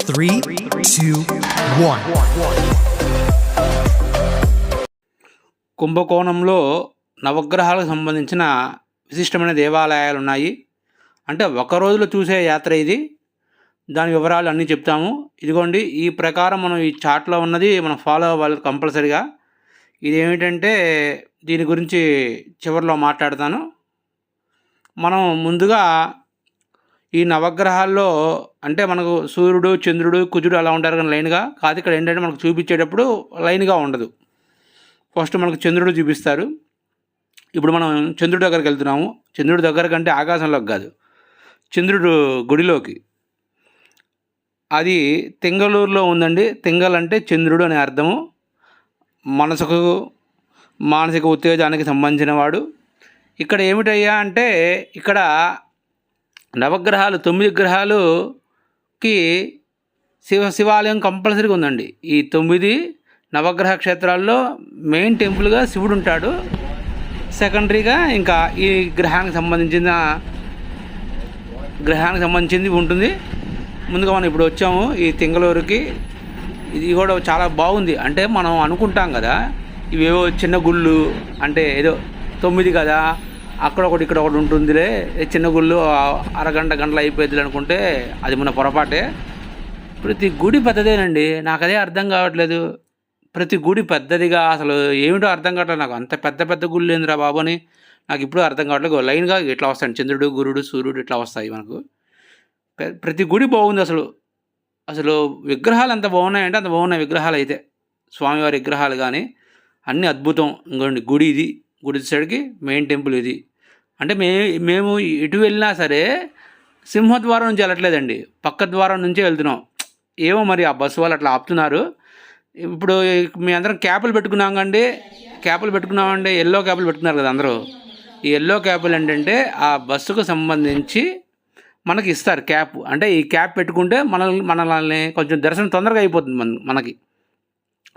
3, 2, 1. కుంభకోణంలో నవగ్రహాలకు సంబంధించిన విశిష్టమైన దేవాలయాలు ఉన్నాయి. అంటే ఒక రోజులో చూసే యాత్ర ఇది. దాని వివరాలు అన్నీ చెప్తాము. ఇదిగోండి, ఈ ప్రకారం మనం ఈ చార్ట్లో ఉన్నది మనం ఫాలో అవ్వాలి కంపల్సరిగా. ఇది ఏమిటంటే దీని గురించి చివరిలో మాట్లాడతాను. మనం ముందుగా ఈ నవగ్రహాల్లో అంటే మనకు సూర్యుడు, చంద్రుడు, కుజుడు అలా ఉంటారు కానీ లైన్గా కాదు. ఇక్కడ ఏంటంటే మనకు చూపించేటప్పుడు లైన్గా ఉండదు. ఫస్ట్ మనకు చంద్రుడు చూపిస్తారు. ఇప్పుడు మనం చంద్రుడి దగ్గరికి వెళ్తున్నాము. చంద్రుడి దగ్గర కంటే ఆకాశంలోకి కాదు, చంద్రుడు గుడిలోకి. అది తెంగళూరులో ఉందండి. తెంగల్ అంటే చంద్రుడు అనే అర్థము. మనసుకు మానసిక ఉత్తేజానికి సంబంధించిన వాడు. ఇక్కడ ఏమిటయ్యా అంటే ఇక్కడ నవగ్రహాలు 9 గ్రహాలుకి శివాలయం కంపల్సరీగా ఉందండి. ఈ 9 నవగ్రహ క్షేత్రాల్లో మెయిన్ టెంపుల్గా శివుడు ఉంటాడు. సెకండరీగా ఇంకా ఈ గ్రహానికి సంబంధించింది ఉంటుంది. ముందుగా మనం ఇప్పుడు వచ్చాము ఈ తెంగళూరుకి. ఇది కూడా చాలా బాగుంది. అంటే మనం అనుకుంటాం కదా ఇవేవో చిన్న గుళ్ళు అంటే ఏదో 9 కదా, అక్కడ ఒకటి ఇక్కడ ఒకటి ఉంటుందిలే, చిన్న గుళ్ళు గంటలు అయిపోయింది అనుకుంటే అది మన పొరపాటే. ప్రతి గుడి పెద్దదేనండి. నాకు అదే అర్థం కావట్లేదు. ప్రతి గుడి పెద్దదిగా అసలు ఏమిటో అర్థం కావట్లేదు నాకు. అంత పెద్ద పెద్ద గుళ్ళు ఏందిరా బాబు అని నాకు ఇప్పుడు అర్థం కావట్లేదు. లైన్గా ఇట్లా వస్తాయి చంద్రుడు, గురుడు, సూర్యుడు ఇట్లా వస్తాయి మనకు. ప్రతి గుడి బాగుంది. అసలు విగ్రహాలు ఎంత బాగున్నాయంటే అంత బాగున్నాయి విగ్రహాలు అయితే. స్వామివారి విగ్రహాలు కానీ అన్నీ అద్భుతం. ఇంకోండి గుడి ఇది. గుడి సైడ్కి మెయిన్ టెంపుల్ ఇది. అంటే మేము ఎటు వెళ్ళినా సరే సింహద్వారం నుంచి వెళ్ళట్లేదండి, పక్క ద్వారం నుంచే వెళ్తున్నాం. ఏమో మరి ఆ బస్సు వాళ్ళు అట్లా ఆపుతున్నారు. ఇప్పుడు మీ అందరం క్యాపులు పెట్టుకున్నామండి. ఎల్లో క్యాపులు పెట్టుకున్నారు కదా అందరూ. ఈ ఎల్లో క్యాపులు ఏంటంటే ఆ బస్సుకు సంబంధించి మనకి ఇస్తారు క్యాప్. అంటే ఈ క్యాప్ పెట్టుకుంటే మనల్ని కొంచెం దర్శనం తొందరగా అయిపోతుంది మనకి.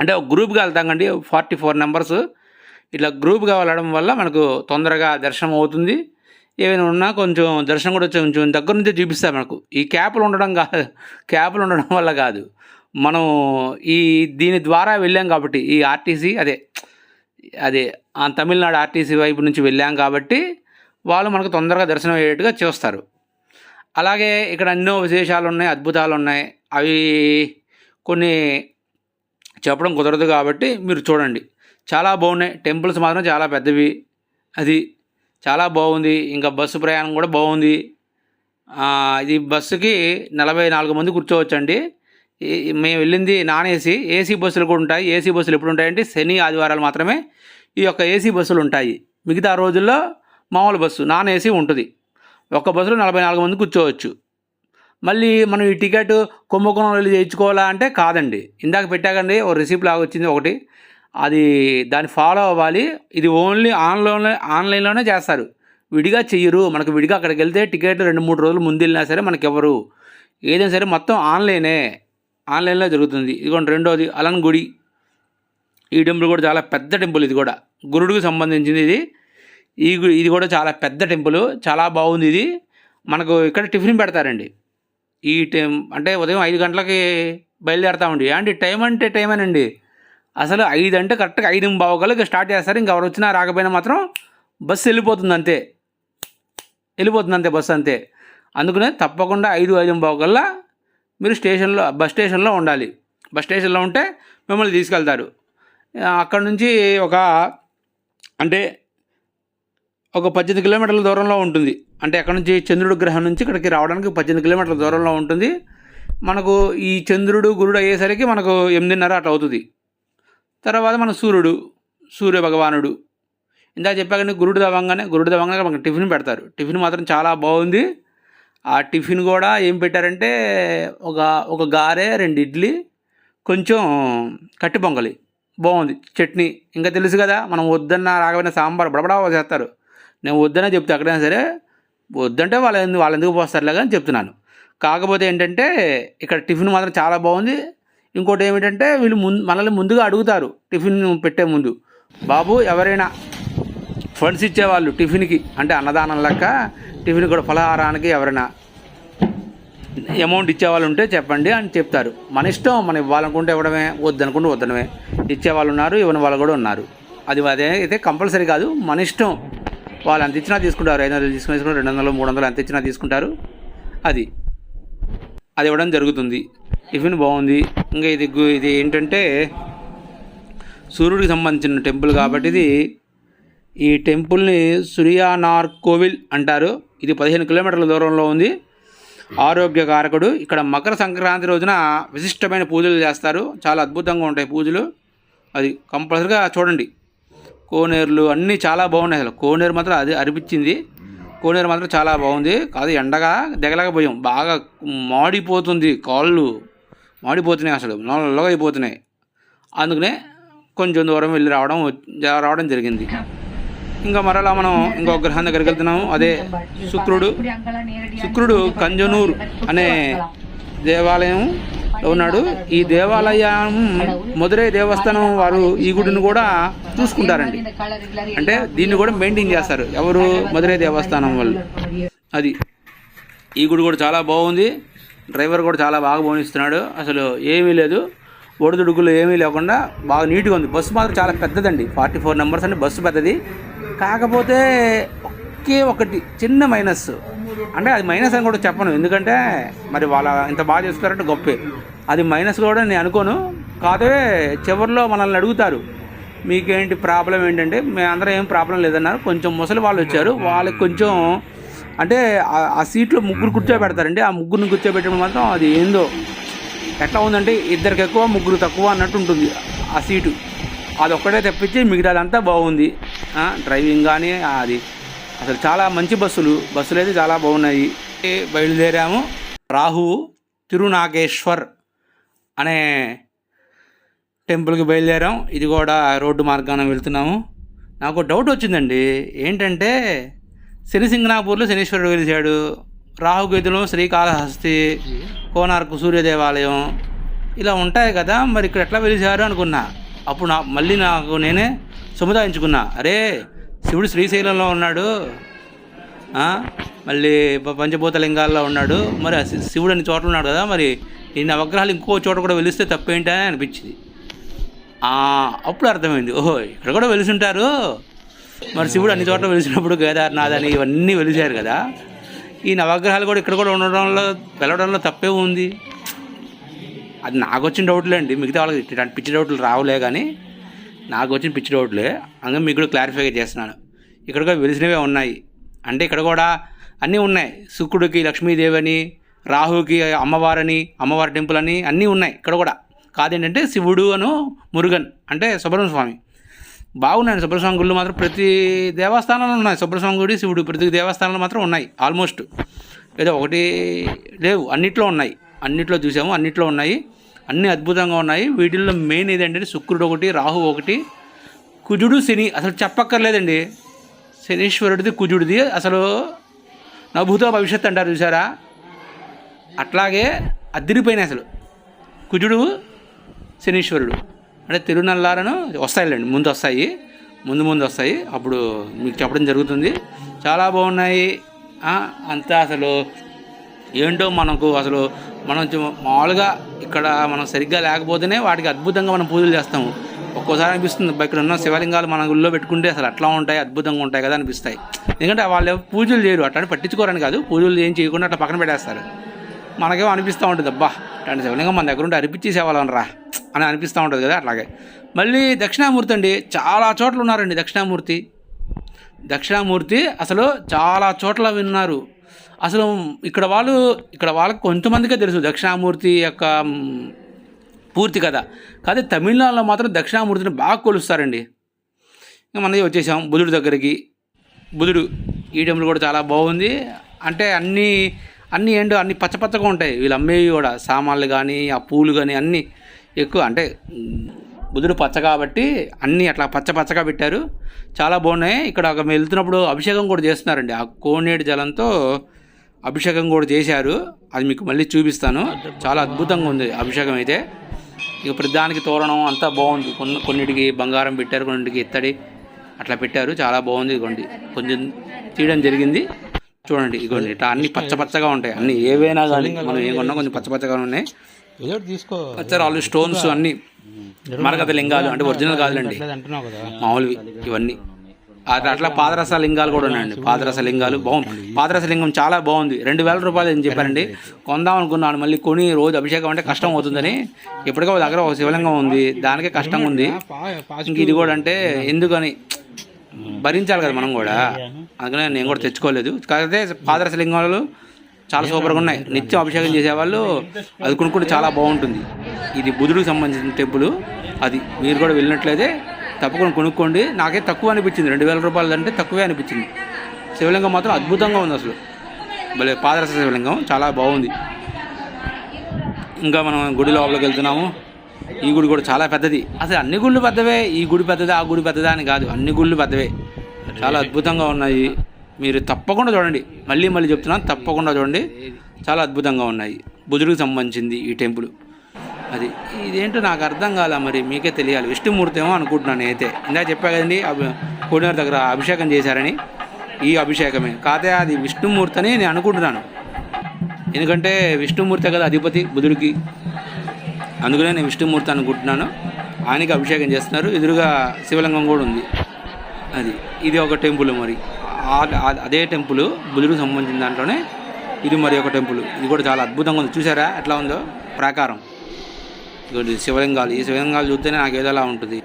అంటే ఒక గ్రూప్గా వెళ్తాం కండి, 44 మెంబర్స్ ఇట్లా గ్రూప్గా వెళ్ళడం వల్ల మనకు తొందరగా దర్శనం అవుతుంది. ఏమైనా ఉన్నా కొంచెం దర్శనం కూడా కొంచెం దగ్గర నుంచే చూపిస్తారు మనకు. ఈ క్యాపులు ఉండడం వల్ల కాదు, మనం దీని ద్వారా వెళ్ళాం కాబట్టి ఈ ఆర్టీసీ అదే తమిళనాడు ఆర్టీసీ వైపు నుంచి వెళ్ళాం కాబట్టి వాళ్ళు మనకు తొందరగా దర్శనం అయ్యేట్టుగా చేస్తారు. అలాగే ఇక్కడ ఎన్నో విశేషాలు ఉన్నాయి, అద్భుతాలు ఉన్నాయి. అవి కొన్ని చెప్పడం కుదరదు కాబట్టి మీరు చూడండి. చాలా బాగున్నాయి. టెంపుల్స్ మాత్రం చాలా పెద్దవి. అది చాలా బాగుంది. ఇంకా బస్సు ప్రయాణం కూడా బాగుంది. ఇది బస్సుకి 44 మంది కూర్చోవచ్చండి. మేము వెళ్ళింది నాన్ ఏసీ. ఏసీ బస్సులు కూడా ఉంటాయి. ఏసీ బస్సులు ఎప్పుడు ఉంటాయంటే శని ఆదివారాలు మాత్రమే ఈ యొక్క ఏసీ బస్సులు ఉంటాయి. మిగతా రోజుల్లో మామూలు బస్సు నాన్ ఏసీ ఉంటుంది. ఒక బస్సులో 44 మంది కూర్చోవచ్చు. మళ్ళీ మనం ఈ టికెట్ కుంభకోణం వెళ్ళి చేయించుకోవాలా అంటే కాదండి. ఇందాక పెట్టాకండి ఒక రిసిప్ట్ లాగా వచ్చింది ఒకటి, అది దాన్ని ఫాలో అవ్వాలి. ఇది ఓన్లీ ఆన్లైన్లోనే చేస్తారు, విడిగా చెయ్యరు. మనకు విడిగా అక్కడికి వెళ్తే టికెట్ 2-3 రోజులు ముందు వెళ్ళినా సరే మనకెవరు ఏదైనా సరే మొత్తం ఆన్లైన్లో జరుగుతుంది. ఇదిగోండి రెండోది అలన్ గుడి. ఈ టెంపుల్ కూడా చాలా పెద్ద టెంపుల్. ఇది కూడా గురుడికి సంబంధించింది. ఇది కూడా చాలా పెద్ద టెంపుల్, చాలా బాగుంది. ఇది మనకు ఇక్కడ టిఫిన్ పెడతారండి. అంటే ఉదయం 5 గంటలకి బయలుదేరుతామండి. అంటే టైం అంటే టైమేనండి. అసలు 5 అంటే కరెక్ట్గా 5:15 స్టార్ట్ చేస్తారు. ఇంక ఎవరు వచ్చినా రాకపోయినా మాత్రం బస్సు వెళ్ళిపోతుంది అంతే బస్సు అంతే. అందుకనే తప్పకుండా 5:15 మీరు బస్ స్టేషన్లో ఉండాలి. బస్ స్టేషన్లో ఉంటే మిమ్మల్ని తీసుకెళ్తారు. అక్కడ నుంచి ఒక 18 కిలోమీటర్ల దూరంలో ఉంటుంది. అంటే అక్కడ నుంచి చంద్రుడి గ్రహం నుంచి ఇక్కడికి రావడానికి 18 కిలోమీటర్ల దూరంలో ఉంటుంది. మనకు ఈ చంద్రుడు గురుడు అయ్యేసరికి మనకు 8:30 అట్లా అవుతుంది. తర్వాత మన సూర్య భగవానుడు ఇందాక చెప్పాకనే గురుడు దవంగానే మనకు టిఫిన్ పెడతారు. టిఫిన్ మాత్రం చాలా బాగుంది. ఆ టిఫిన్ కూడా ఏం పెట్టారంటే ఒక గారె, 2 ఇడ్లీ, కొంచెం కట్టి పొంగలి బాగుంది, చట్నీ. ఇంకా తెలుసు కదా మనం వద్దన్న రాకపోయినా సాంబార్ బడబడా చేస్తారు. నేను వద్దనే చెప్తే అక్కడైనా సరే, వద్దంటే వాళ్ళు ఎందుకు పోస్తారులేగా అని చెప్తున్నాను. కాకపోతే ఏంటంటే ఇక్కడ టిఫిన్ మాత్రం చాలా బాగుంది. ఇంకోటి ఏమిటంటే వీళ్ళు మనల్ని ముందుగా అడుగుతారు టిఫిన్ పెట్టే ముందు, బాబు ఎవరైనా ఫండ్స్ ఇచ్చేవాళ్ళు టిఫిన్కి, అంటే అన్నదానం లెక్క టిఫిన్ కూడా ఫలహారానికి ఎవరైనా అమౌంట్ ఇచ్చేవాళ్ళు ఉంటే చెప్పండి అని చెప్తారు. మన ఇష్టం, మనం ఇవ్వాలనుకుంటే ఇవ్వడమే, వద్దనుకుంటే వద్దడమే. ఇచ్చేవాళ్ళు ఉన్నారు, ఇవ్వని వాళ్ళు కూడా ఉన్నారు. అదే అయితే కంపల్సరీ కాదు, మన ఇష్టం. వాళ్ళు ఎంత ఇచ్చినా తీసుకుంటారు, 500 తీసుకుని 200 300 ఎంత ఇచ్చినా తీసుకుంటారు. అది ఇవ్వడం జరుగుతుంది. టిఫిన్ బాగుంది. ఇంకా ఇది ఏంటంటే సూర్యుడికి సంబంధించిన టెంపుల్ కాబట్టి ఈ టెంపుల్ని సూర్యనార్ కోవిల్ అంటారు. ఇది 15 కిలోమీటర్ల దూరంలో ఉంది. ఆరోగ్యకారకుడు. ఇక్కడ మకర సంక్రాంతి రోజున విశిష్టమైన పూజలు చేస్తారు. చాలా అద్భుతంగా ఉంటాయి పూజలు. అది కంపల్సరీగా చూడండి. కోనేరులు అన్నీ చాలా బాగున్నాయి. అసలు కోనేరు మాత్రం అది అనిపించింది. కోనేరు మాత్రం చాలా బాగుంది. కాదు ఎండగా దిగలేకపోయాం, బాగా మాడిపోతుంది, కాళ్ళు మాడిపోతున్నాయి, అసలు నల్లగా అయిపోతున్నాయి. అందుకనే కొంచెం దూరం వెళ్ళి రావడం జరిగింది. ఇంకా మరలా మనం ఇంకొక గ్రహం దగ్గరికి వెళ్తున్నాము. అదే శుక్రుడు కంజనూర్ అనే దేవాలయం ఉన్నాడు. ఈ దేవాలయం మధురై దేవస్థానం వారు ఈ గుడిని కూడా చూసుకుంటారండి. అంటే దీన్ని కూడా మెయింటైన్ చేస్తారు ఎవరు, మధురై దేవస్థానం వాళ్ళు. అది ఈ గుడి కూడా చాలా బాగుంది. డ్రైవర్ కూడా చాలా బాగా పోనిస్తున్నాడు. అసలు ఏమీ లేదు, ఒడిదుడుకులు ఏమీ లేకుండా బాగా నీట్గా ఉంది. బస్సు మాత్రం చాలా పెద్దదండి, 44 నెంబర్స్ అండి బస్సు పెద్దది. కాకపోతే ఒకే ఒకటి చిన్న మైనస్, అంటే అది మైనస్ అని కూడా చెప్పను, ఎందుకంటే మరి వాళ్ళ ఇంత బాగా చేస్తారంటే గొప్పే. అది మైనస్ కూడా నేను అనుకోను. కాదే చివరిలో మనల్ని అడుగుతారు, మీకేంటి ప్రాబ్లం ఏంటంటే, మేమందరం ఏం ప్రాబ్లం లేదన్నారు. కొంచెం ముసలి వాళ్ళు వచ్చారు, వాళ్ళకి కొంచెం అంటే ఆ సీట్లో ముగ్గురు కూర్చోబెడతారండి. ఆ ముగ్గురిని కూర్చోబెట్టడం మాత్రం అది ఏందో ఎట్లా ఉందంటే, ఇద్దరికి ఎక్కువ ముగ్గురు తక్కువ అన్నట్టు ఉంటుంది ఆ సీటు. అదొక్కటే తప్పించి మిగతాదంతా బాగుంది. డ్రైవింగ్ కానీ అది అసలు చాలా మంచి బస్సులు అయితే చాలా బాగున్నాయి. బయలుదేరాము. రాహు తిరునాగేశ్వర్ అనే టెంపుల్కి బయలుదేరాం. ఇది కూడా రోడ్డు మార్గాన వెళ్తున్నాము. నాకు డౌట్ వచ్చిందండి, ఏంటంటే శనిసింగనాపూర్లో శనీశ్వరుడు వెలిశాడు, రాహుకేతులో శ్రీకాళహస్తి, కోనార్కు సూర్య దేవాలయం ఇలా ఉంటాయి కదా, మరి ఇక్కడ ఎట్లా వెలిశారు అనుకున్నా. అప్పుడు మళ్ళీ నేనే సముదాయించుకున్నా, అరే శివుడు శ్రీశైలంలో ఉన్నాడు, మళ్ళీ పంచభూత లింగాల్లో ఉన్నాడు, మరి శివుడు అన్ని చోట్ల ఉన్నాడు కదా, మరి ఈ నవగ్రహాలు ఇంకో చోట కూడా వెలిస్తే తప్పేంటి అని అనిపించింది. అప్పుడు అర్థమైంది, ఓహో ఇక్కడ కూడా వెలిసింటారు, మరి శివుడు అన్ని చోట్ల వెలిసినప్పుడు కేదార్నాథ్ అని ఇవన్నీ వెలిశారు కదా, ఈ నవగ్రహాలు కూడా ఇక్కడ కూడా వెళ్ళడంలో తప్పే ఉంది. అది నాకు వచ్చిన డౌట్లే అండి, మిగతా వాళ్ళకి ఇట్లాంటి పిచ్చి డౌట్లు రావులే, కానీ నాకు వచ్చిన పిచ్చి డౌట్లే. అందుకే మీకు కూడా క్లారిఫై చేస్తున్నాను. ఇక్కడ కూడా వెలిసినవే ఉన్నాయి, అంటే ఇక్కడ కూడా అన్నీ ఉన్నాయి. శుక్రుడికి లక్ష్మీదేవి అని, రాహుకి అమ్మవారి టెంపుల్ అని అన్నీ ఉన్నాయి ఇక్కడ కూడా. కాదేంటంటే శివుడు అను మురుగన్ అంటే సుబ్రహ్మణ్య స్వామి బాగున్నాయి. సుబ్రహ్మణ్య స్వామి గుళ్ళు మాత్రం ప్రతి దేవస్థానంలో ఉన్నాయి. సుబ్రహ్మణ్య స్వామి గుడి, శివుడు ప్రతి దేవస్థానంలో మాత్రం ఉన్నాయి ఆల్మోస్ట్. ఏదో ఒకటి లేవు, అన్నిట్లో ఉన్నాయి. అన్నిట్లో చూసాము, అన్నిట్లో ఉన్నాయి, అన్నీ అద్భుతంగా ఉన్నాయి. వీటిల్లో మెయిన్ ఏదంటే శుక్రుడు ఒకటి, రాహు ఒకటి, కుజుడు శని అసలు చెప్పక్కర్లేదండి. శనీశ్వరుడిది కుజుడిది అసలు నభూతో భవిష్యత్తు అంటారు చూసారా, అట్లాగే అదిరిపోయినాయి అసలు. కుజుడు శనీశ్వరుడు అంటే తిరునల్లారను వస్తాయిలేండి, ముందు వస్తాయి, అప్పుడు మీకు చెప్పడం జరుగుతుంది. చాలా బాగున్నాయి అంతా. అసలు ఏంటో మనకు అసలు మనం మామూలుగా ఇక్కడ మనం సరిగ్గా లేకపోతేనే వాటికి అద్భుతంగా మనం పూజలు చేస్తాము. ఒక్కోసారి అనిపిస్తుంది ఇక్కడ ఉన్న శివలింగాలు మన గుళ్ళో పెట్టుకుంటే అసలు అట్లా ఉంటాయి, అద్భుతంగా ఉంటాయి కదా అనిపిస్తాయి. ఎందుకంటే వాళ్ళు పూజలు చేయరు, అట్లా పట్టించుకోరని కాదు, పూజలు ఏం చేయకుండా అట్లా పక్కన పెట్టేస్తారు. మనకేమో అనిపిస్తూ ఉంటుంది, అబ్బా అట్లాంటి శివలింగం మన దగ్గర ఉంటే అర్పించేసేవాళ్ళని రా అని అనిపిస్తూ ఉంటుంది కదా. అట్లాగే మళ్ళీ దక్షిణామూర్తి అండి, చాలా చోట్ల ఉన్నారండి దక్షిణామూర్తి అసలు చాలా చోట్ల విన్నారు. అసలు ఇక్కడ వాళ్ళకి కొంతమందికే తెలుసు దక్షిణామూర్తి యొక్క పూర్తి కథ. కాదు తమిళనాడులో మాత్రం దక్షిణామూర్తిని బాగా కొలుస్తారండి. ఇంకా మనది వచ్చేసాం బుధుడి దగ్గరికి. బుధుడు ఈ టెంపుల్ కూడా చాలా బాగుంది. అంటే అన్నీ ఏంటో అన్నీ పచ్చపచ్చగా ఉంటాయి. వీళ్ళు అమ్మేవి కూడా సామాన్లు కానీ ఆ పూలు కానీ అన్నీ ఎక్కువ, అంటే బుధుడు పచ్చ కాబట్టి అన్నీ అట్లా పచ్చగా పెట్టారు, చాలా బాగున్నాయి. ఇక్కడ వెళ్తున్నప్పుడు అభిషేకం కూడా చేస్తున్నారండి, ఆ కోనేటి జలంతో అభిషేకం కూడా చేశారు. అది మీకు మళ్ళీ చూపిస్తాను, చాలా అద్భుతంగా ఉంది అభిషేకం అయితే. ఇక ప్రతిదానికి తోరణం అంతా బాగుంది, కొన్నిటికి బంగారం పెట్టారు, కొన్నిటికి ఇత్తడి అట్లా పెట్టారు, చాలా బాగుంది. కొంచెం తీయడం జరిగింది. చూడండి ఇగోండి ఇట్లా అన్ని పచ్చగా ఉంటాయి, అన్ని ఏవైనా కానీ మనం ఏం కొన్నా కొంచెం పచ్చగా ఉన్నాయి. తీసుకో పచ్చరాళ్ళు స్టోన్స్ అన్ని మరకత లింగాలు అంటే ఒరిజినల్ కాదులండి, మామూలువి ఇవన్నీ. అట్లా పాదరస లింగాలు కూడా ఉన్నాయండి, పాదరస లింగాలు బాగుంది. పాదరస లింగం చాలా బాగుంది, 2000 రూపాయలు అని చెప్పారండి. కొందాం అనుకున్నాను, మళ్ళీ కొని రోజు అభిషేకం అంటే కష్టం అవుతుందని ఎప్పటికో దగ్గర ఒక శివలింగం ఉంది, దానికే కష్టంగా ఉంది. ఇంక ఇది కూడా అంటే ఎందుకని భరించాలి కదా మనం కూడా, అందుకనే నేను కూడా తెచ్చుకోలేదు. కాకపోతే పాదరస లింగాలు చాలా సూపర్గా ఉన్నాయి, నిత్యం అభిషేకం చేసేవాళ్ళు అది కొనుక్కుంటే చాలా బాగుంటుంది. ఇది బుధుడికి సంబంధించిన టెంపుల్, అది మీరు కూడా వెళ్ళినట్లయితే తప్పకుండా కొనుక్కోండి. నాకే తక్కువ అనిపించింది, 2000 రూపాయలు అంటే తక్కువే అనిపించింది. శివలింగం మాత్రం అద్భుతంగా ఉంది, అసలు భలే పాదరస శివలింగం చాలా బాగుంది. ఇంకా మనం గుడి లోపలికి వెళ్తున్నాము. ఈ గుడి కూడా చాలా పెద్దది, అసలు అన్ని గుళ్ళు పెద్దవే, ఈ గుడి పెద్దదా ఆ గుడి పెద్దదా అని కాదు, అన్ని గుళ్ళు పెద్దవే, చాలా అద్భుతంగా ఉన్నాయి. మీరు తప్పకుండా చూడండి, మళ్ళీ చెప్తున్నాను, తప్పకుండా చూడండి, చాలా అద్భుతంగా ఉన్నాయి. బుధుడికి సంబంధించింది ఈ టెంపుల్. అది ఇదేంటో నాకు అర్థం కాలే, మరి మీకే తెలియాలి. విష్ణుమూర్తి ఏమో అనుకుంటున్నాను నేనైతే, ఇందాక చెప్పా కదండి కోడినార్ దగ్గర అభిషేకం చేశారని, ఈ అభిషేకమే కాదే అది విష్ణుమూర్తి అని నేను అనుకుంటున్నాను. ఎందుకంటే విష్ణుమూర్తి కదా అధిపతి బుధుడికి, అందుకనే నేను విష్ణుమూర్తి అనుకుంటున్నాను. ఆయనకి అభిషేకం చేస్తున్నారు, ఎదురుగా శివలింగం కూడా ఉంది. అది ఇది ఒక టెంపుల్, మరి అదే టెంపుల్ బుధుడికి సంబంధించిన దాంట్లోనే ఇది మరి ఒక టెంపుల్. ఇది కూడా చాలా అద్భుతంగా ఉంది, చూసారా ఎట్లా ఉందో ప్రాకారం. ఇది శివలింగాలు, ఈ శివలింగాలు చూస్తేనే నాకు ఏదోలా ఉంటుంది.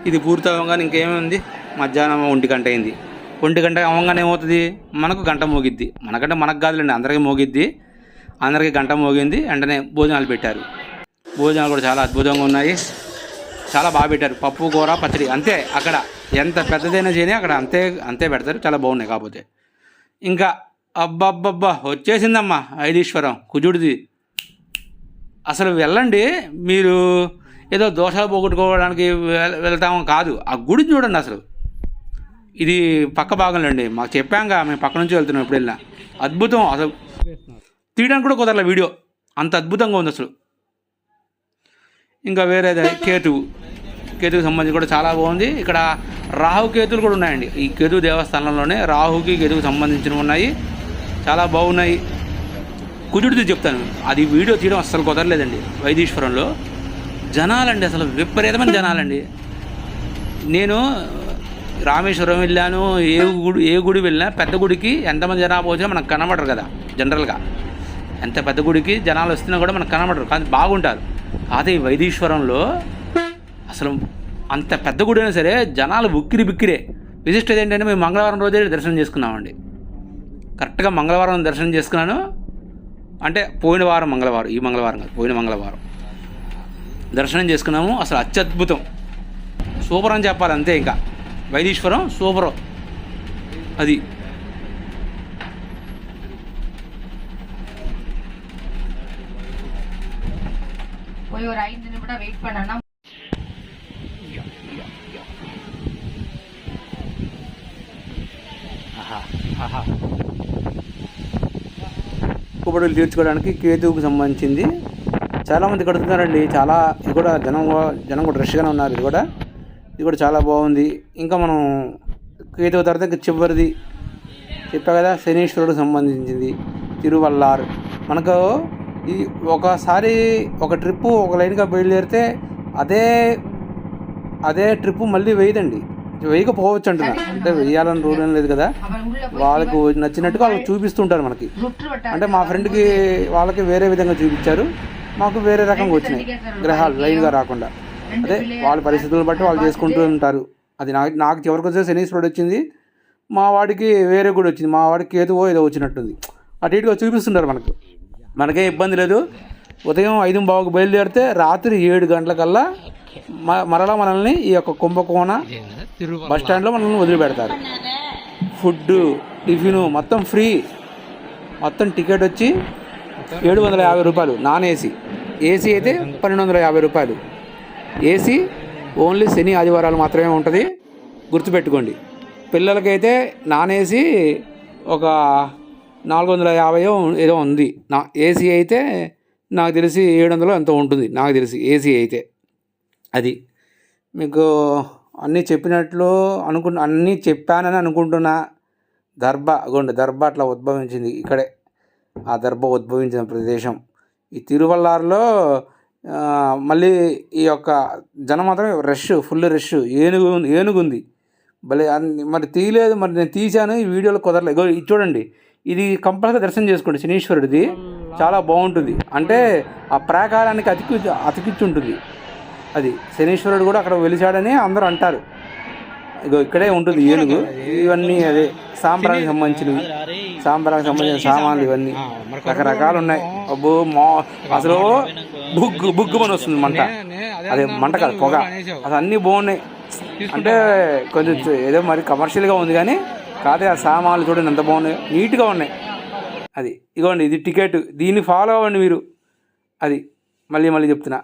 ఇది పూర్తి అవ్వగానే ఇంకేమీ ఉంది, మధ్యాహ్నం 1 గంట అయింది. 1 గంట అవ్వగానే ఏమవుతుంది, మనకు గంట మోగిద్ది. మనకంటే మనకు కాదులేండి, అందరికీ మోగిద్ది. అందరికీ గంట మోగింది, వెంటనే భోజనాలు పెట్టారు. భోజనాలు కూడా చాలా అద్భుతంగా ఉన్నాయి, చాలా బాగా పెట్టారు. పప్పు కూర పచ్చడి అంతే, అక్కడ ఎంత పెద్దదైనా చేయని అక్కడ అంతే పెడతారు, చాలా బాగున్నాయి. కాకపోతే ఇంకా అబ్బబ్బబ్బా వచ్చేసిందమ్మా ఐదీశ్వరం కుజుడిది. అసలు వెళ్ళండి మీరు, ఏదో దోషాలు పోగొట్టుకోవడానికి వెళ్తాము కాదు, ఆ గుడిని చూడండి. అసలు ఇది పక్క భాగంలో అండి, మాకు చెప్పాంగా, మేము పక్క నుంచి వెళ్తున్నాం ఎప్పుడు వెళ్ళినా. అద్భుతం, అసలు తీయడానికి కూడా కుదరలే వీడియో, అంత అద్భుతంగా ఉంది అసలు. ఇంకా వేరేది కేతుకు సంబంధించి కూడా చాలా బాగుంది. ఇక్కడ రాహు కేతులు కూడా ఉన్నాయండి, ఈ కేతు దేవస్థానంలోనే రాహుకి కేతుకు సంబంధించినవి ఉన్నాయి, చాలా బాగున్నాయి. కుజుడిది చెప్తాను, అది వీడియో తీయడం అస్సలు కుదరలేదండి. వైదీశ్వరంలో జనాలండి, అసలు విపరీతమైన జనాలండి. నేను రామేశ్వరం వెళ్ళాను, ఏ గుడి వెళ్ళినా పెద్ద గుడికి ఎంతమంది జనాభా వచ్చినా మనకు కనబడరు కదా జనరల్గా. ఎంత పెద్ద గుడికి జనాలు వస్తున్నా కూడా మనకు కనబడరు, కానీ బాగుంటారు. అదే వైదీశ్వరంలో అసలు అంత పెద్ద గుడి అయినా సరే జనాలు బిక్కిరే. విశిష్టత ఏంటంటే మేము మంగళవారం రోజే దర్శనం చేసుకున్నామండి. కరెక్ట్గా మంగళవారం దర్శనం చేసుకున్నాను, అంటే పోయిన వారం మంగళవారం, ఈ మంగళవారం కాదు, పోయిన మంగళవారం దర్శనం చేసుకున్నాము. అసలు అత్యద్భుతం, సూపర్ అని చెప్పాలి అంతే. ఇంకా వైదీశ్వరం సూపరు. అది ஒரு 5 நிமிடம் வெயிட் பண்ணனா మొక్కుబడులు తీర్చుకోవడానికి కేతువుకు సంబంధించింది చాలామంది కడుతున్నారండి. చాలా ఇది కూడా జనం కూడా రష్గానే ఉన్నారు. ఇది కూడా చాలా బాగుంది. ఇంకా మనం కేతువు తర్వాత ఇంకా చివరిది చెప్పా కదా, శనీశ్వరుడికి సంబంధించింది తిరువల్లార్. మనకు ఈ ఒకసారి ఒక ట్రిప్పు ఒక లైన్గా బయలుదేరితే అదే ట్రిప్పు మళ్ళీ వేయదండి, వేయకపోవచ్చు అంటున్నారు. అంటే వేయాలని రూల్ ఏం లేదు కదా, వాళ్ళకు నచ్చినట్టుగా వాళ్ళు చూపిస్తుంటారు మనకి. అంటే మా ఫ్రెండ్కి వాళ్ళకి వేరే విధంగా చూపించారు, మాకు వేరే రకంగా వచ్చినాయి గ్రహాలు లైన్గా రాకుండా. అదే వాళ్ళ పరిస్థితులను బట్టి వాళ్ళు చేసుకుంటూ ఉంటారు. అది నాకు చివరికి వచ్చే శనీశ్వరుడు వచ్చింది, మా వాడికి వేరే కూడా వచ్చింది, మా వాడికి కేతువో ఏదో వచ్చినట్టుంది. అటు ఇటుగా చూపిస్తుంటారు మనకు. మనకే ఇబ్బంది లేదు. ఉదయం 5:15కు బయలుదేరితే రాత్రి 7 గంటలకల్లా మరలా మనల్ని ఈ యొక్క కుంభకోణ బస్ స్టాండ్లో మనల్ని వదిలిపెడతారు. ఫుడ్డు టిఫిను మొత్తం ఫ్రీ. మొత్తం టికెట్ వచ్చి 750 రూపాయలు నాన్ ఏసీ. ఏసీ అయితే 1250 రూపాయలు. ఏసీ ఓన్లీ శని ఆదివారాలు మాత్రమే ఉంటుంది, గుర్తుపెట్టుకోండి. పిల్లలకైతే నాన్ ఏసీ ఒక 450 ఏదో ఉంది. ఏసీ అయితే నాకు తెలిసి 700 ఎంతో ఉంటుంది నాకు తెలిసి ఏసీ అయితే. అది మీకు అన్నీ చెప్పినట్లు అన్నీ చెప్పానని అనుకుంటున్నా. దర్భ అగోండి దర్భ అట్లా ఉద్భవించింది ఇక్కడే. ఆ దర్భ ఉద్భవించిన ప్రదేశం ఈ తిరువల్లారులో. మళ్ళీ ఈ యొక్క జనం మాత్రం రష్, ఫుల్ రష్. ఏనుగుంది భలే. మరి తీయలేదు, మరి నేను తీశాను ఈ వీడియోలో కుదరలేదు. ఇగో ఇది చూడండి, ఇది కంపల్సరీ దర్శనం చేసుకోండి. శనీశ్వరుడిది చాలా బాగుంటుంది. అంటే ఆ ప్రాకారానికి అతికిచ్చి ఉంటుంది అది. శనీశ్వరుడు కూడా అక్కడ వెలిచాడని అందరూ అంటారు. ఇగో ఇక్కడే ఉంటుంది ఏనుగు. ఇవన్నీ అదే సాంబ్రానికి సంబంధించిన సామాన్లు ఇవన్నీ రకరకాలు ఉన్నాయి. అబ్బో అసలు బుగ్గు అని వస్తుంది మంట. అదే మంట కాదు, పొగ. అసలు అన్నీ బాగున్నాయి. అంటే కొంచెం ఏదో మరి కమర్షియల్గా ఉంది కానీ కాదే. ఆ సామాన్లు చూడండి ఎంత బాగున్నాయి, నీట్గా ఉన్నాయి. అది ఇగోండి ఇది టికెట్. దీన్ని ఫాలో అవ్వండి మీరు. అది మళ్ళీ చెప్తున్నా.